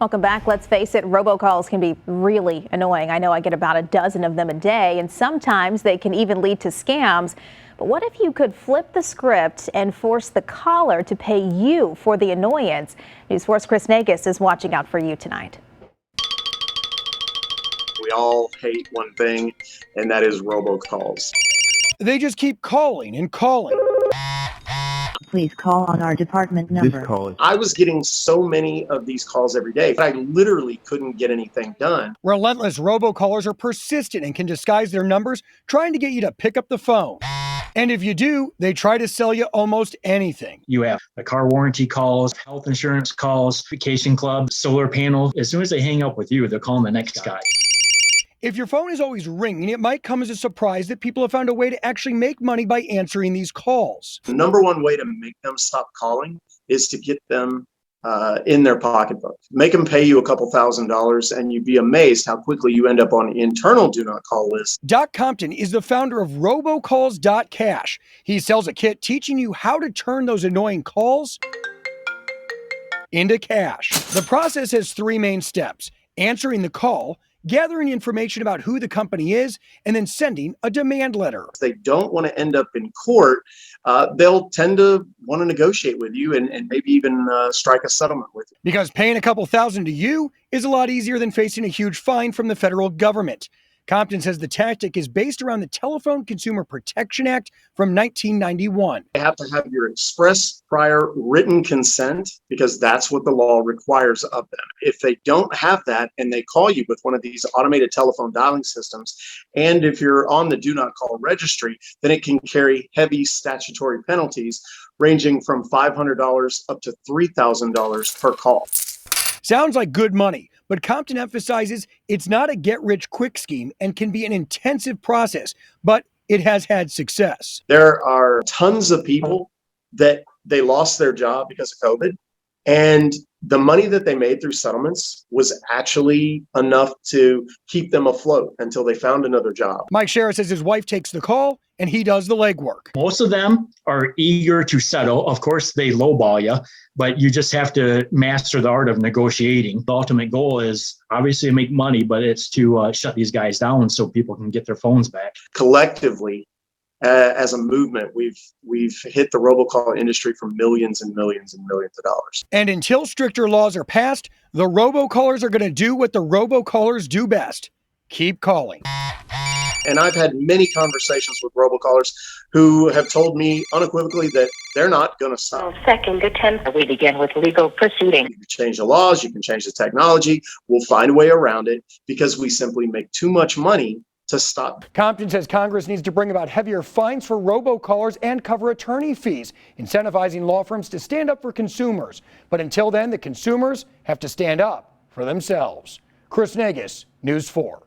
Welcome back. Let's face it, robocalls can be really annoying. I know I get about a dozen of them a day, and sometimes they can even lead to scams. But what if you could flip the script and force the caller to pay you for the annoyance? News 4's Chris Nagus is watching out for you tonight. We all hate one thing, and that is robocalls. They just keep calling and calling. Please call on our department number. I was getting so many of these calls every day, I literally couldn't get anything done. Relentless robocallers are persistent and can disguise their numbers, trying to get you to pick up the phone. And if you do, they try to sell you almost anything. You have the car warranty calls, health insurance calls, vacation club, solar panel. As soon as they hang up with you, they're calling the next guy. If your phone is always ringing, it might come as a surprise that people have found a way to actually make money by answering these calls. The number one way to make them stop calling is to get them in their pocketbook. Make them pay you a couple $1,000s, and you'd be amazed how quickly you end up on internal do not call lists. Doc Compton is the founder of Robocalls.cash. He sells a kit teaching you how to turn those annoying calls into cash. The process has three main steps: answering the call, gathering information about who the company is, and then sending a demand letter. If they don't want to end up in court, they'll tend to want to negotiate with you and maybe even strike a settlement with you. Because paying a couple thousand to you is a lot easier than facing a huge fine from the federal government. Compton says the tactic is based around the Telephone Consumer Protection Act from 1991. They have to have your express prior written consent, because that's what the law requires of them. If they don't have that and they call you with one of these automated telephone dialing systems, and if you're on the do not call registry, then it can carry heavy statutory penalties ranging from $500 up to $3,000 per call. Sounds like good money, but Compton emphasizes it's not a get-rich-quick scheme and can be an intensive process, but it has had success. There are tons of people that they lost their job because of COVID, and the money that they made through settlements was actually enough to keep them afloat until they found another job. Mike Shera says his wife takes the call and he does the legwork. Most of them are eager to settle. Of course, they lowball you, but you just have to master the art of negotiating. The ultimate goal is obviously to make money, but it's to shut these guys down so people can get their phones back. Collectively, as a movement, we've hit the robocall industry for millions and millions and millions of dollars. And until stricter laws are passed, the robocallers are going to do what the robocallers do best: keep calling. And I've had many conversations with robocallers who have told me unequivocally that they're not going to stop. Second attempt, we begin with legal proceeding. You can change the laws, you can change the technology, we'll find a way around it, because we simply make too much money to stop. Compton says Congress needs to bring about heavier fines for robocallers and cover attorney fees, incentivizing law firms to stand up for consumers. But until then, the consumers have to stand up for themselves. Chris Nagus, News 4.